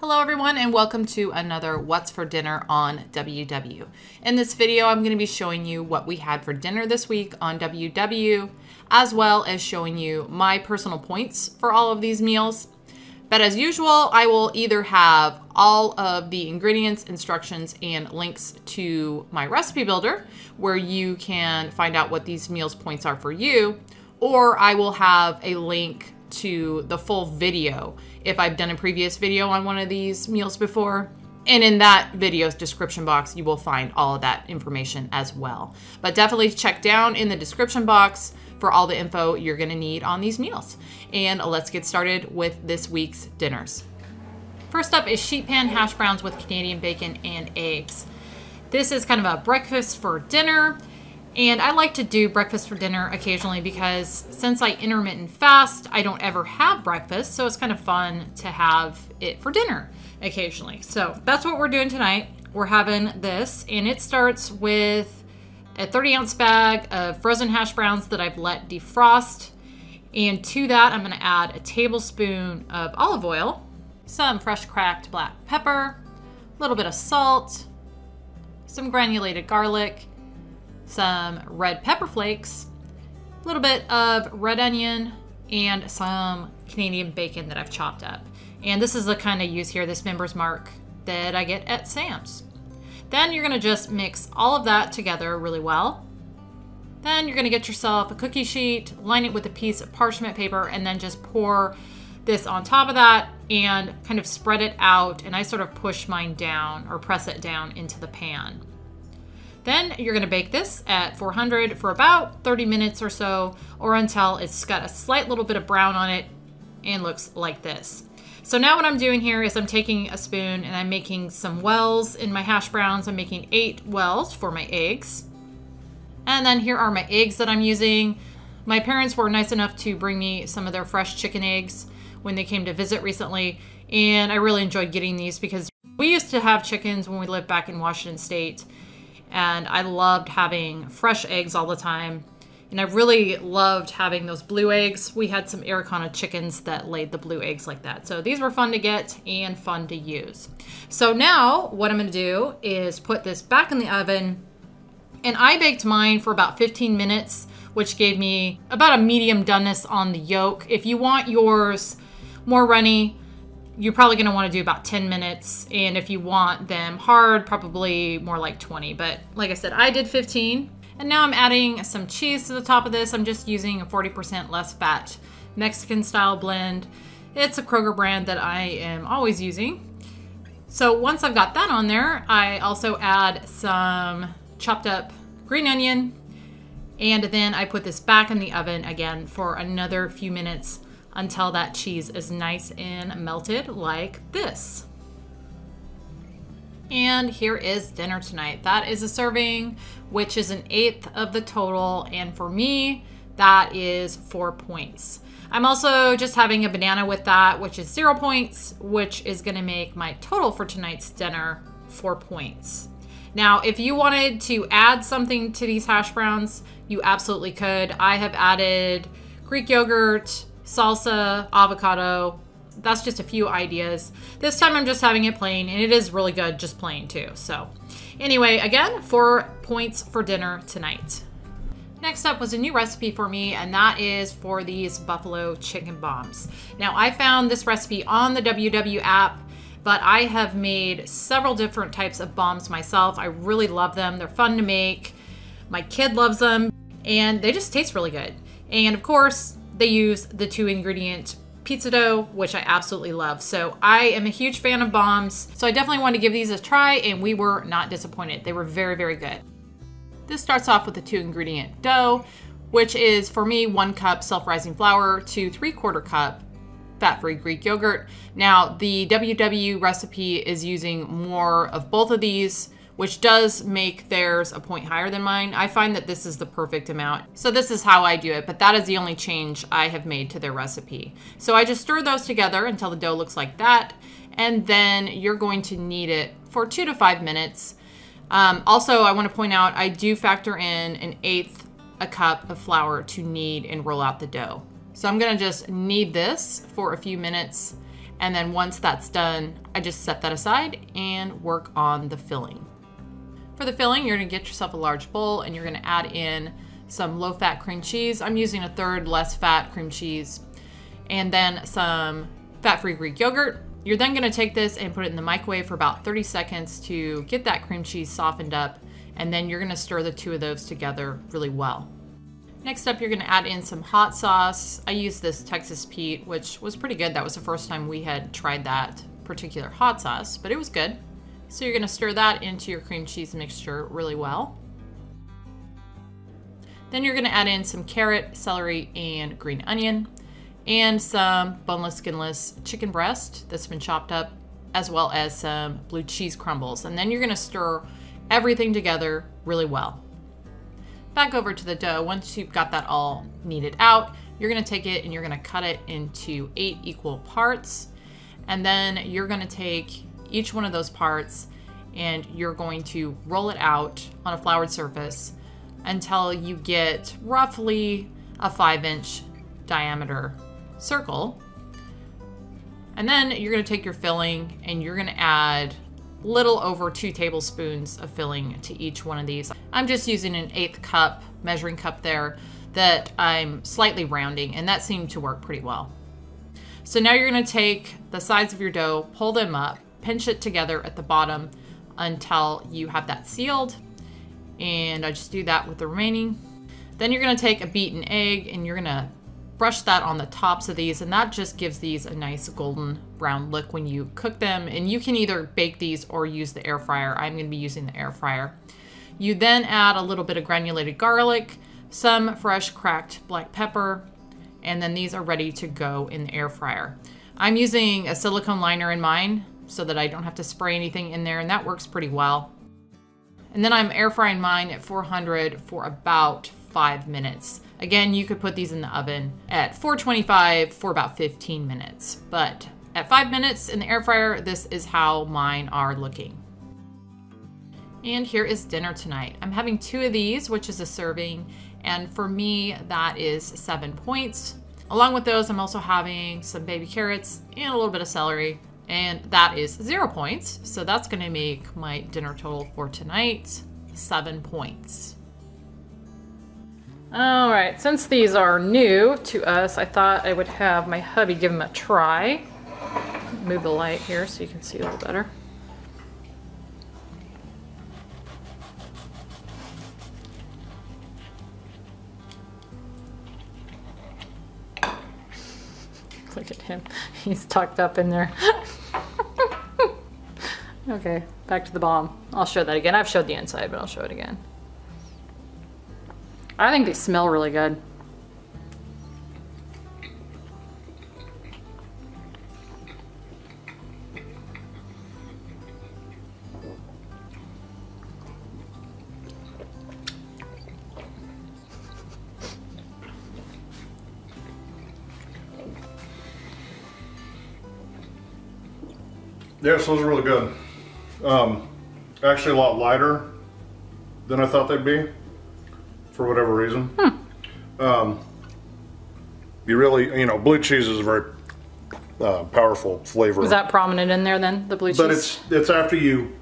Hello everyone and welcome to another What's for Dinner on WW. In this video I'm going to be showing you what we had for dinner this week on WW, as well as showing you my personal points for all of these meals. But as usual, I will either have all of the ingredients, instructions, and links to my recipe builder where you can find out what these meals points are for you, or I will have a link to the full video if I've done a previous video on one of these meals before. And in that video's description box, you will find all of that information as well. But definitely check down in the description box for all the info you're gonna need on these meals. And let's get started with this week's dinners. First up is sheet pan hash browns with Canadian bacon and eggs. This is kind of a breakfast for dinner. And I like to do breakfast for dinner occasionally because since I intermittent fast, I don't ever have breakfast. So it's kind of fun to have it for dinner occasionally. So that's what we're doing tonight. We're having this, and it starts with a 30-ounce bag of frozen hash browns that I've let defrost. And to that, I'm gonna add a tablespoon of olive oil, some fresh cracked black pepper, a little bit of salt, some granulated garlic, some red pepper flakes, a little bit of red onion, and some Canadian bacon that I've chopped up. And this is the kind I use here, this Member's Mark that I get at Sam's. Then you're gonna just mix all of that together really well. Then you're gonna get yourself a cookie sheet, line it with a piece of parchment paper, and then just pour this on top of that and kind of spread it out. And I sort of push mine down or press it down into the pan. Then you're gonna bake this at 400 for about 30 minutes or so, or until it's got a slight little bit of brown on it and looks like this. So now what I'm doing here is I'm taking a spoon and I'm making some wells in my hash browns. I'm making 8 wells for my eggs. And then here are my eggs that I'm using. My parents were nice enough to bring me some of their fresh chicken eggs when they came to visit recently. And I really enjoyed getting these because we used to have chickens when we lived back in Washington State. And I loved having fresh eggs all the time. And I really loved having those blue eggs. We had some Araucana chickens that laid the blue eggs like that. So these were fun to get and fun to use. So now what I'm gonna do is put this back in the oven. And I baked mine for about 15 minutes, which gave me about a medium doneness on the yolk. If you want yours more runny, you're probably gonna wanna do about 10 minutes. And if you want them hard, probably more like 20. But like I said, I did 15. And now I'm adding some cheese to the top of this. I'm just using a 40% less fat Mexican style blend. It's a Kroger brand that I am always using. So once I've got that on there, I also add some chopped up green onion. And then I put this back in the oven again for another few minutes until that cheese is nice and melted like this. And here is dinner tonight. That is a serving, which is 1/8 of the total. And for me, that is 4 points. I'm also just having a banana with that, which is 0 points, which is gonna make my total for tonight's dinner 4 points. Now, if you wanted to add something to these hash browns, you absolutely could. I have added Greek yogurt, salsa, avocado. That's just a few ideas. This time I'm just having it plain, and it is really good just plain too. So anyway, again, 4 points for dinner tonight. Next up was a new recipe for me, and that is for these buffalo chicken bombs. Now I found this recipe on the WW app, but I have made several different types of bombs myself. I really love them. They're fun to make. My kid loves them, and they just taste really good. And of course, they use the 2-ingredient pizza dough, which I absolutely love. So I am a huge fan of bombs. So I definitely want to give these a try, and we were not disappointed. They were very, very good. This starts off with the 2-ingredient dough, which is for me 1 cup self-rising flour to 3/4 cup fat-free Greek yogurt. Now the WW recipe is using more of both of these, which does make theirs a point higher than mine. I find that this is the perfect amount. So this is how I do it, but that is the only change I have made to their recipe. So I just stir those together until the dough looks like that, and then you're going to knead it for 2 to 5 minutes. Also, I wanna point out, I do factor in 1/8 a cup of flour to knead and roll out the dough. So I'm gonna just knead this for a few minutes, And then once that's done, I just set that aside and work on the filling. For the filling, you're gonna get yourself a large bowl and you're gonna add in some low-fat cream cheese. I'm using a third less fat cream cheese, and then some fat-free Greek yogurt. You're then gonna take this and put it in the microwave for about 30 seconds to get that cream cheese softened up, and then you're gonna stir the two of those together really well. Next up, you're gonna add in some hot sauce. I used this Texas Pete, which was pretty good. That was the first time we had tried that particular hot sauce, but it was good. So you're gonna stir that into your cream cheese mixture really well. Then you're gonna add in some carrot, celery, and green onion, and some boneless, skinless chicken breast that's been chopped up, as well as some blue cheese crumbles. And then you're gonna stir everything together really well. Back over to the dough. Once you've got that all kneaded out, you're gonna take it and you're gonna cut it into 8 equal parts. And then you're gonna take each one of those parts and you're going to roll it out on a floured surface until you get roughly a 5-inch diameter circle. And then you're gonna take your filling and you're gonna add a little over 2 tablespoons of filling to each one of these. I'm just using an 1/8 cup measuring cup there that I'm slightly rounding, and that seemed to work pretty well. So now you're gonna take the sides of your dough, pull them up, pinch it together at the bottom until you have that sealed. And I just do that with the remaining. Then you're gonna take a beaten egg and you're gonna brush that on the tops of these, and that just gives these a nice golden brown look when you cook them. And you can either bake these or use the air fryer. I'm gonna be using the air fryer. You then add a little bit of granulated garlic, some fresh cracked black pepper, and then these are ready to go in the air fryer. I'm using a silicone liner in mine so that I don't have to spray anything in there, and that works pretty well. And then I'm air frying mine at 400 for about 5 minutes. Again, you could put these in the oven at 425 for about 15 minutes, but at 5 minutes in the air fryer, this is how mine are looking. And here is dinner tonight. I'm having 2 of these, which is a serving, and for me, that is 7 points. Along with those, I'm also having some baby carrots and a little bit of celery, and that is 0 points. So that's gonna make my dinner total for tonight 7 points. All right, since these are new to us, I thought I would have my hubby give them a try. Move the light here so you can see a little better. Look at him, he's tucked up in there. Okay, back to the bomb. I'll show that again. I've showed the inside, but I'll show it again. I think they smell really good. Yes, those are really good. Actually a lot lighter than I thought they'd be, for whatever reason. You really, you know, blue cheese is a very powerful flavor. Is that prominent in there then, the blue cheese? But it's after you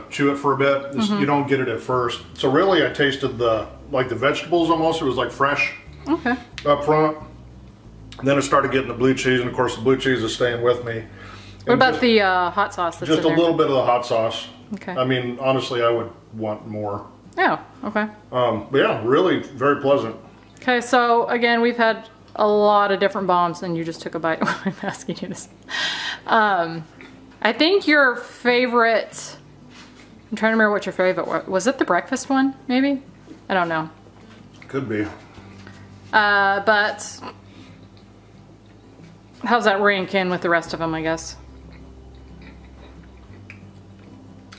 chew it for a bit. You don't get it at first. So really, I tasted the vegetables almost. It was like fresh up front. And then I started getting the blue cheese, and of course the blue cheese is staying with me. What about the hot sauce that's just in there? a little bit of the hot sauce. Okay. I mean, honestly, I would want more. Oh, okay. But yeah, really very pleasant. Okay, so again, we've had a lot of different bombs, and you just took a bite when I'm asking you this. I think your favorite, I'm trying to remember what your favorite was. Was it the breakfast one, maybe? I don't know. Could be. But how's that rank in with the rest of them, I guess?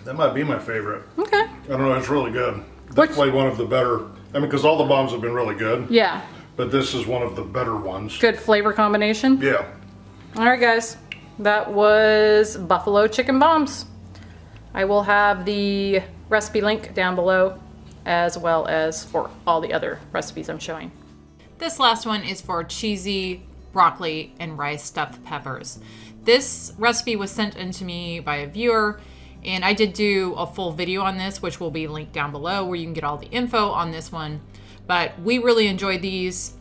That might be my favorite. Okay. I don't know, it's really good. Definitely one of the better, I mean, because all the bombs have been really good. Yeah. But this is one of the better ones. Good flavor combination? Yeah. All right, guys. That was buffalo chicken bombs. I will have the recipe link down below, as well as for all the other recipes I'm showing. This last one is for cheesy broccoli and rice stuffed peppers. This recipe was sent in to me by a viewer, and I did do a full video on this, which will be linked down below where you can get all the info on this one. But we really enjoyed these,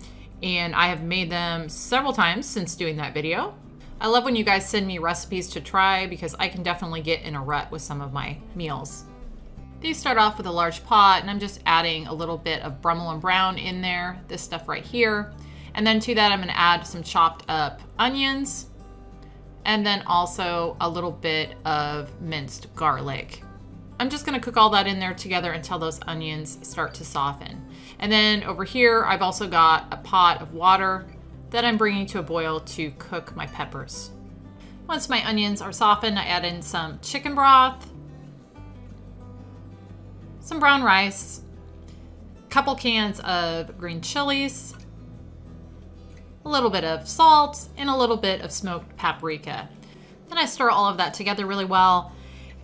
and I have made them several times since doing that video. I love when you guys send me recipes to try because I can definitely get in a rut with some of my meals. These start off with a large pot, and I'm just adding a little bit of Brummel and Brown in there, this stuff right here. And then to that, I'm gonna add some chopped up onions, and then also a little bit of minced garlic. I'm just gonna cook all that in there together until those onions start to soften. And then over here, I've also got a pot of water that I'm bringing to a boil to cook my peppers. Once my onions are softened, I add in some chicken broth, some brown rice, a couple cans of green chilies, a little bit of salt, and a little bit of smoked paprika. Then I stir all of that together really well.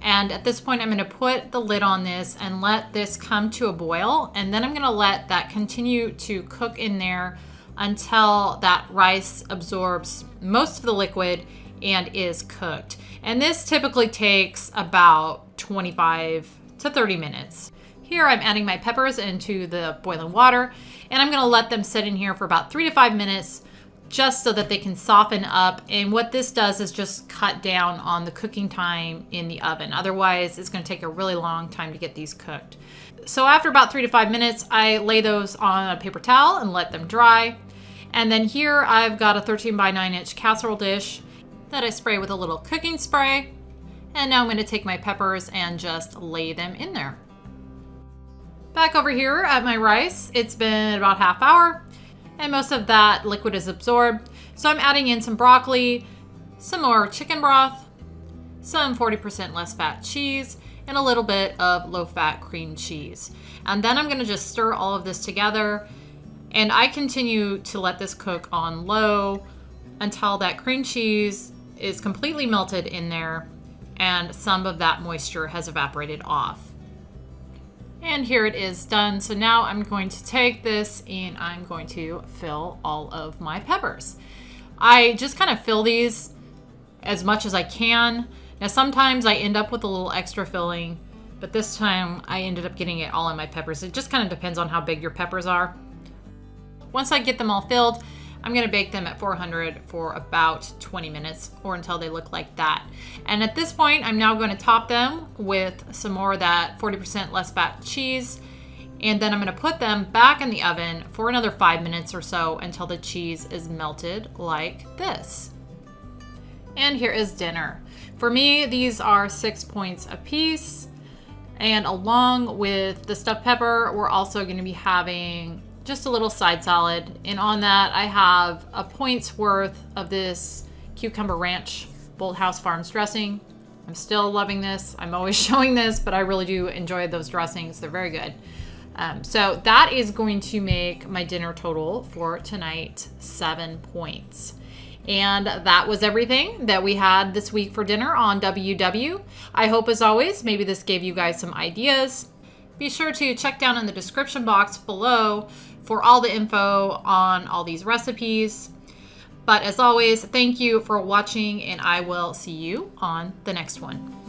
And at this point, I'm gonna put the lid on this and let this come to a boil. And then I'm gonna let that continue to cook in there until that rice absorbs most of the liquid and is cooked. And this typically takes about 25 to 30 minutes. Here I'm adding my peppers into the boiling water, and I'm gonna let them sit in here for about 3 to 5 minutes just so that they can soften up. And what this does is just cut down on the cooking time in the oven. Otherwise, it's gonna take a really long time to get these cooked. So after about 3 to 5 minutes, I lay those on a paper towel and let them dry. And then here I've got a 13 by 9 inch casserole dish that I spray with a little cooking spray. And now I'm gonna take my peppers and just lay them in there. Back over here at my rice, it's been about half hour and most of that liquid is absorbed. So I'm adding in some broccoli, some more chicken broth, some 40% less fat cheese, and a little bit of low-fat cream cheese. And then I'm gonna just stir all of this together, and I continue to let this cook on low until that cream cheese is completely melted in there and some of that moisture has evaporated off. And here it is done. So now I'm going to take this and I'm going to fill all of my peppers. I just kind of fill these as much as I can. Now sometimes I end up with a little extra filling, but this time I ended up getting it all in my peppers. It just kind of depends on how big your peppers are. Once I get them all filled, I'm gonna bake them at 400 for about 20 minutes or until they look like that. And at this point, I'm now gonna top them with some more of that 40% less fat cheese. And then I'm gonna put them back in the oven for another 5 minutes or so until the cheese is melted like this. And here is dinner. For me, these are 6 points a piece. And along with the stuffed pepper, we're also gonna be having just a little side salad. And on that, I have a point's worth of this cucumber ranch Bolthouse Farms dressing. I'm still loving this. I'm always showing this, but I really do enjoy those dressings. They're very good. So that is going to make my dinner total for tonight 7 points. And that was everything that we had this week for dinner on WW. I hope, as always, maybe this gave you guys some ideas. Be sure to check down in the description box below for all the info on all these recipes. But as always, thank you for watching, and I will see you on the next one.